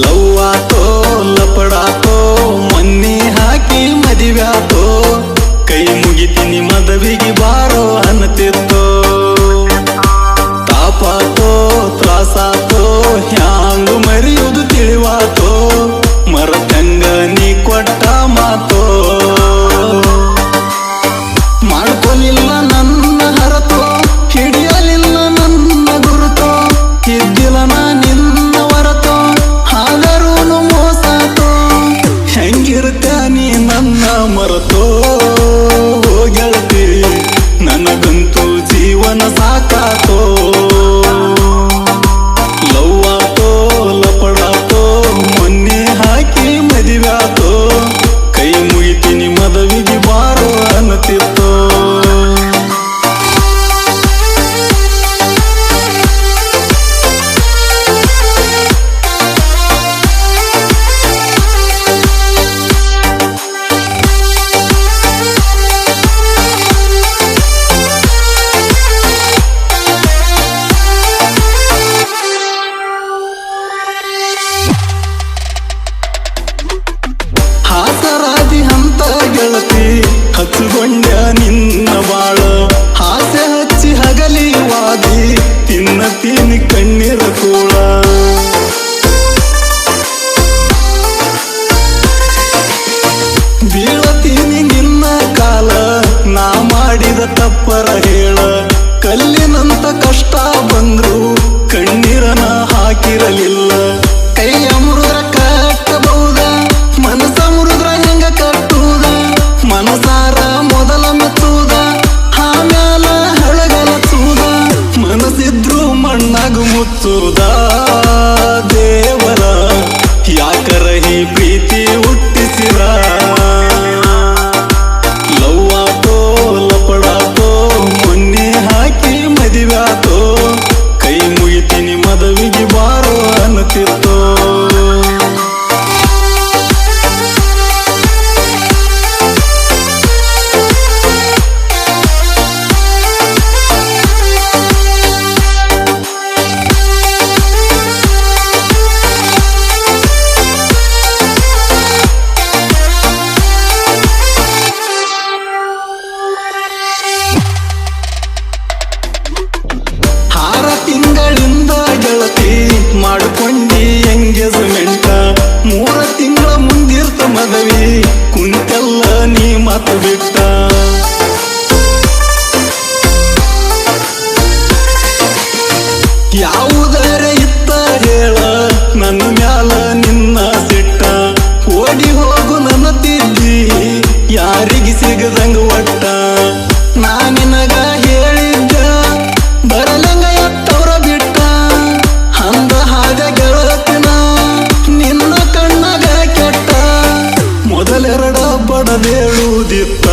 ಲವ್ವಾತೋ ಲಪಡಾತೋ ಮೊನ್ನೆ ಹಾಕಿ ಮದಿವ್ಯಾತೋ ಕೈ ಮುಗಿತೀನಿ ಮದವಿಗೆ ಬಾರೋ ಅನ್ನತಿತ್ತೋ ತಾಪಾತೋ ತ್ರಾಸಾತೋ ಹ್ಯಾಂಗು ಮರಿಯುವುದು ತಿಳಿವಾತೋ ಮರತಂಗ ನೀ ಕೊಟ್ಟ ಮಾತೋ ಮಾಡ್ಕೊಲಿಲ್ಲ ನನ್ನ ಹರತೋ ಹಿಡಿಯಲಿಲ್ಲ ನನ್ನ ಗುರುತೋ ಇದ್ದಿಲ್ಲ ನಾ ನಿನ್ನ ಹೊರತೋ ಆದರೂನು ಮೋಸಾತೋ ಹೆಂಗಿರುತ್ತ ನೀ ನನ್ನ ಮರತೋ ಗೆಳತಿ ನನಗಂತೂ ಜೀವನ ಸಾಕಾತೋ ಲವ್ವಾತೋ ಲಪಡಾತೋ ಮೊನ್ನೆ ಹಾಕಿ ಮದಿವ್ಯಾತೋ ಕೈ ಮುಗಿತೀನಿ ಮದವಿಗೆ ಬಾರೋ ಅನ್ನತಿತ್ತೋ ಹಾಸರಾದಿ ಹಂತ ಗೆಳತಿ ಹಚ್ಚುಗೊಂಡ ನಿನ್ನ ಬಾಳ ಹಾಸೆ ಹಚ್ಚಿ ಹಗಲಿ ವಾದಿ ತಿನ್ನತೀನಿ ಕಣ್ಣೀರ ಕೂಳ ಬೀಳತೀನಿ ನಿನ್ನ ಕಾಲ ನಾ ಮಾಡಿದ ತಪ್ಪರ ಹೇಳ ಕಲ್ಲಿನಂತ ಕಷ್ಟ ಬಂದ್ರು ಕಣ್ಣೀರನ ಹಾಕಿರಲಿಲ್ಲ ಕೈಯ ಮುರಿದ್ರ ಕಟ್ಟಬಹುದ ಮನಸ ಮುರಿದ್ರ ಹೆಂಗ ಕಟ್ಟುದ ಮನಸಾರ ಮೊದಲ ಮೆಚ್ಚುದ ಆಮ್ಯಾಲ ಹಳಗಲಚುದ ಮನಸ್ಸಿದ್ರು ಮಣ್ಣಾಗು ಮುಚ್ಚುದ ದೇವರ ಯಾಕರ ಈ ಪ್ರೀತಿ ಹುಟ್ಟಿಸಿರ ಲವ್ವಾತೋ ಲಪಡಾತೋ ಮೊನ್ನೆ ಹಾಕಿ ಮದಿವ್ಯಾತೋ ಕೈ ಮುಗಿತೀನಿ ಮದವಿಗೆ ಬಾರೋ ಅನ್ನತಿತ್ತೋ ತಿಂಗಳಿಂದ ಗೆಳತಿ ಮಾಡ್ಕೊಂಡಿ ಎಂಗೇಜ್ಮೆಂಟ 3 ತಿಂಗಳ ಮುಂದಿರ್ತ ಮದವಿ ಕುಂತೆಲ್ಲ ನೀ ಮಾತು ಬಿಟ್ಟ ಯಾವುದರ ಇತ್ತ ಹೇಳ ನನ್ನ ಮ್ಯಾಲ ನಿನ್ನ ಸಿಟ್ಟ ಓಡಿ ಹೋಗು ನನ್ನ ತಿದ್ದಿ ಯಾರಿಗೆ ಸಿಗದಂಗ ಒಟ್ಟ ನಾ ನಿನಗ ಹೇಳಿದ್ದ ಬರಲಂಗ ಎತ್ತವ್ರ ಬಿಟ್ಟ ಅಂದ ಹಾಗ ಗೆಳತಿನ ನಿನ್ನ ಕಣ್ಣಾಗ ಕೆಟ್ಟ ಮೊದಲೆರಡ ಬಡದೇಳುದಿತ್ತ